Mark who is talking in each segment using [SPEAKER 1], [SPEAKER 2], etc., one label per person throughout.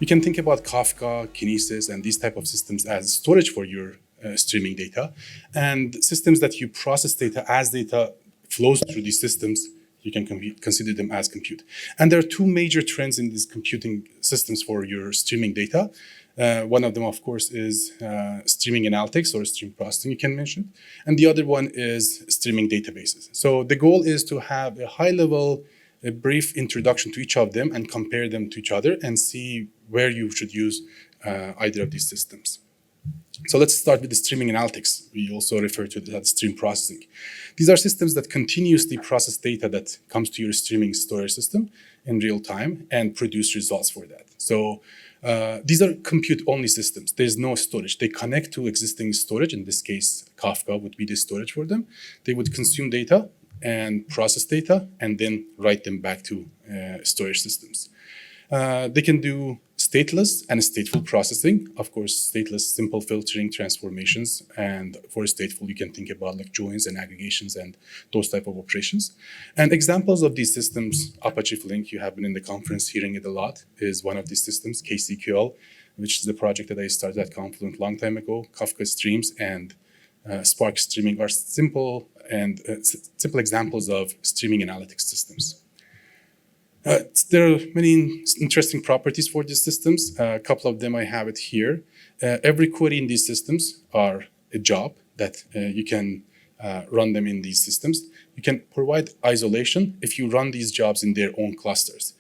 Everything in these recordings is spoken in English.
[SPEAKER 1] You can think about Kafka, Kinesis, and these type of systems as storage for your streaming data. And systems that you process data as data flows through these systems, you can consider them as compute. And there are two major trends in these computing systems for your streaming data. One of them, of course, is streaming analytics or stream processing, you can mention. And the other one is streaming databases. So the goal is to have a high-level, a brief introduction to each of them and compare them to each other and see where you should use either of these systems. So let's start with the streaming analytics. We also refer to that as stream processing. These are systems that continuously process data that comes to your streaming storage system in real time and produce results for that. So these are compute-only systems. There's no storage. They connect to existing storage. In this case, Kafka would be the storage for them. They would consume data and process data and then write them back to storage systems. They can do stateless and stateful processing. Of course, stateless, simple filtering, transformations. And for stateful, you can think about like joins and aggregations and those type of operations. And examples of these systems, Apache Flink, you have been in the conference hearing it a lot, is one of these systems, KCQL, which is the project that I started at Confluent a long time ago. Kafka Streams and Spark Streaming are simple examples of streaming analytics systems. There are many interesting properties for these systems. A couple of them I have it here. Every query in these systems are a job that you can run them in these systems. You can provide isolation if you run these jobs in their own clusters.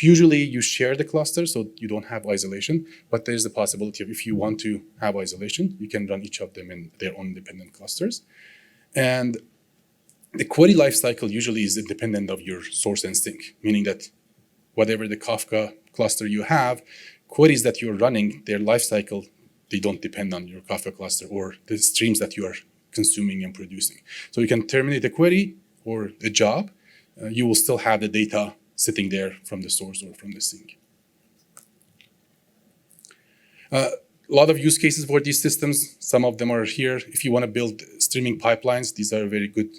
[SPEAKER 1] Usually you share the cluster, so you don't have isolation, but there's the possibility of if you want to have isolation, you can run each of them in their own independent clusters. And the query lifecycle usually is independent of your source and sink, meaning that whatever the Kafka cluster you have, queries that you're running, their lifecycle, they don't depend on your Kafka cluster or the streams that you are consuming and producing. So you can terminate a query or a job, you will still have the data sitting there from the source or from the sink. A lot of use cases for these systems. Some of them are here. If you want to build streaming pipelines, these are very good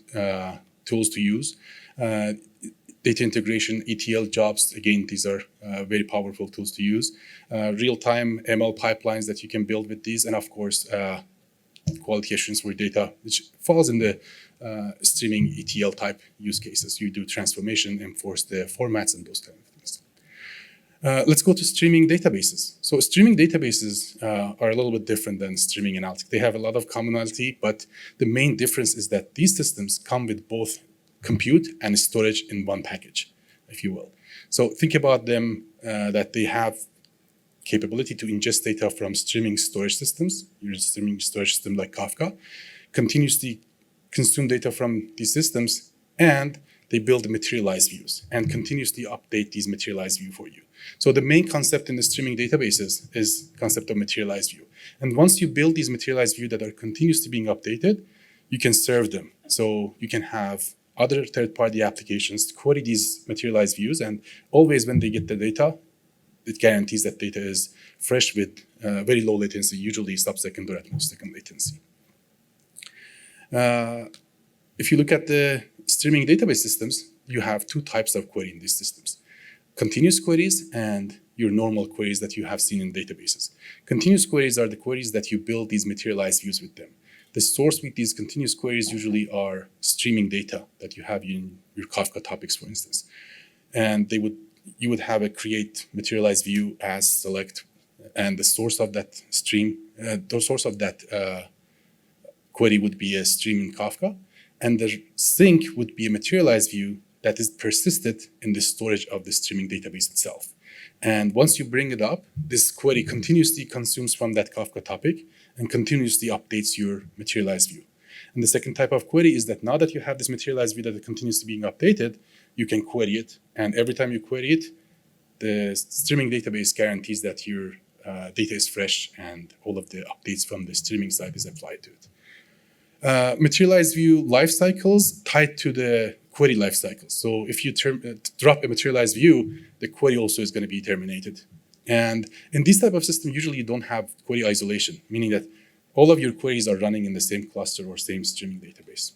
[SPEAKER 1] tools to use. Data integration, ETL jobs, again, these are very powerful tools to use. Real-time ML pipelines that you can build with these, and of course, quality assurance for data, which falls in the streaming ETL type use cases. You do transformation, enforce the formats, and those kind of things. Let's go to streaming databases. So streaming databases are a little bit different than streaming analytics. They have a lot of commonality, but the main difference is that these systems come with both compute and storage in one package, if you will. So think about them that they have capability to ingest data from streaming storage systems, your streaming storage system like Kafka, continuously consume data from these systems, and they build materialized views and continuously update these materialized views for you. So the main concept in the streaming databases is concept of materialized view. And once you build these materialized views that are continuously being updated, you can serve them. So you can have other third-party applications query these materialized views, and always when they get the data, it guarantees that data is fresh with very low latency, usually sub-second or at most second latency. If you look at the streaming database systems, you have two types of query in these systems. Continuous queries and your normal queries that you have seen in databases. Continuous queries are the queries that you build these materialized views with them. The source with these continuous queries usually are streaming data that you have in your Kafka topics, for instance. And you would have a create materialized view as select, and the source of that stream, the source of that query would be a stream in Kafka, and the sink would be a materialized view that is persisted in the storage of the streaming database itself. And once you bring it up, this query continuously consumes from that Kafka topic and continuously updates your materialized view. And the second type of query is that now that you have this materialized view that is continuously being updated, you can query it. And every time you query it, the streaming database guarantees that your data is fresh and all of the updates from the streaming side is applied to it. Materialized view lifecycles tied to the query lifecycle. So if you drop a materialized view, the query also is going to be terminated. And in this type of system, usually you don't have query isolation, meaning that all of your queries are running in the same cluster or same streaming database.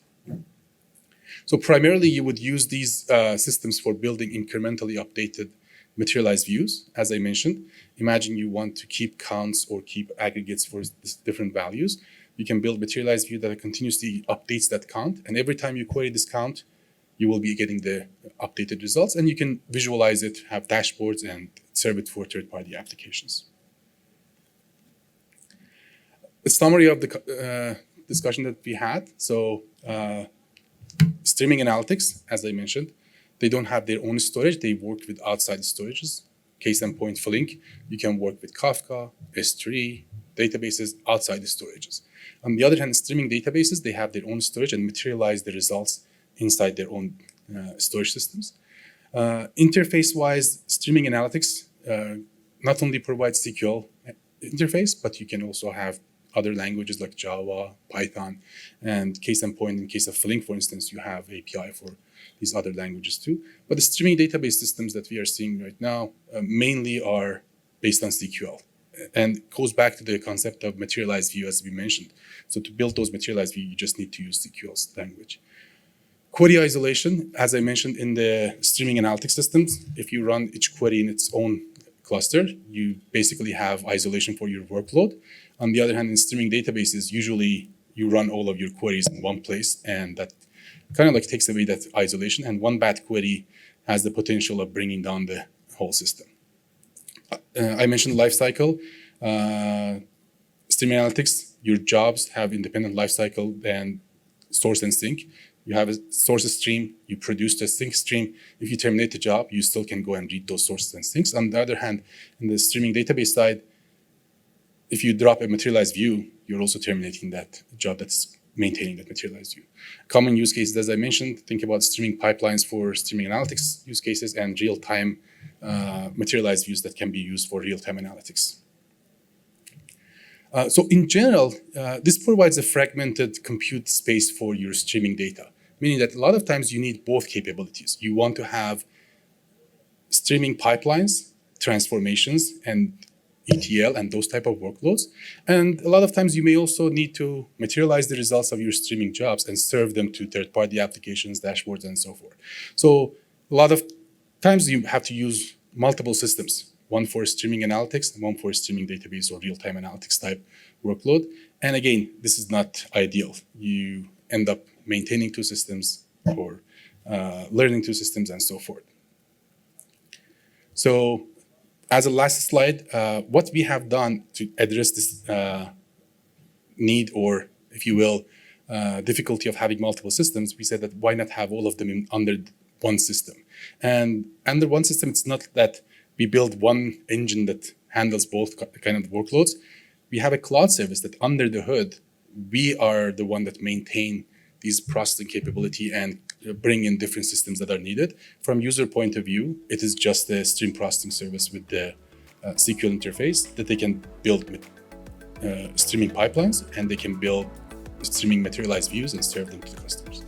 [SPEAKER 1] So primarily, you would use these systems for building incrementally updated materialized views, as I mentioned. Imagine you want to keep counts or keep aggregates for different values. You can build materialized view that continuously updates that count. And every time you query this count, you will be getting the updated results, and you can visualize it, have dashboards, and serve it for third-party applications. A summary of the discussion that we had. So streaming analytics, as I mentioned, they don't have their own storage. They work with outside storages. Case in point, Flink, you can work with Kafka, S3, databases outside the storages. On the other hand, streaming databases, they have their own storage and materialize the results inside their own storage systems. Interface-wise, streaming analytics not only provides SQL interface, but you can also have other languages like Java, Python, and case in point, in case of Flink, for instance, you have API for these other languages too. But the streaming database systems that we are seeing right now mainly are based on SQL, and goes back to the concept of materialized view, as we mentioned. So to build those materialized view, you just need to use SQL's language. Query isolation, as I mentioned in the streaming analytics systems, if you run each query in its own cluster, you basically have isolation for your workload. On the other hand, in streaming databases, usually you run all of your queries in one place, and that kind of like takes away that isolation. And one bad query has the potential of bringing down the whole system. I mentioned lifecycle. Streaming analytics, your jobs have independent lifecycle than source and sync. You have a source stream, you produce a sync stream. If you terminate the job, you still can go and read those sources and syncs. On the other hand, in the streaming database side, if you drop a materialized view, you're also terminating that job that's maintaining that materialized view. Common use cases, as I mentioned, think about streaming pipelines for streaming analytics use cases and real-time materialized views that can be used for real-time analytics. So in general, this provides a fragmented compute space for your streaming data, meaning that a lot of times you need both capabilities. You want to have streaming pipelines, transformations, and ETL and those type of workloads. And a lot of times you may also need to materialize the results of your streaming jobs and serve them to third-party applications, dashboards, and so forth. So a lot of times you have to use multiple systems, one for streaming analytics and one for streaming database or real-time analytics type workload. And again, this is not ideal. You end up maintaining two systems or learning two systems and so forth. So as a last slide, what we have done to address this need, or if you will, difficulty of having multiple systems, we said that why not have all of them under one system? And under one system, it's not that we build one engine that handles both kind of workloads. We have a cloud service that under the hood, we are the one that maintain these processing capability and bring in different systems that are needed. From user point of view, it is just a stream processing service with the SQL interface that they can build streaming pipelines, and they can build streaming materialized views and serve them to the customers.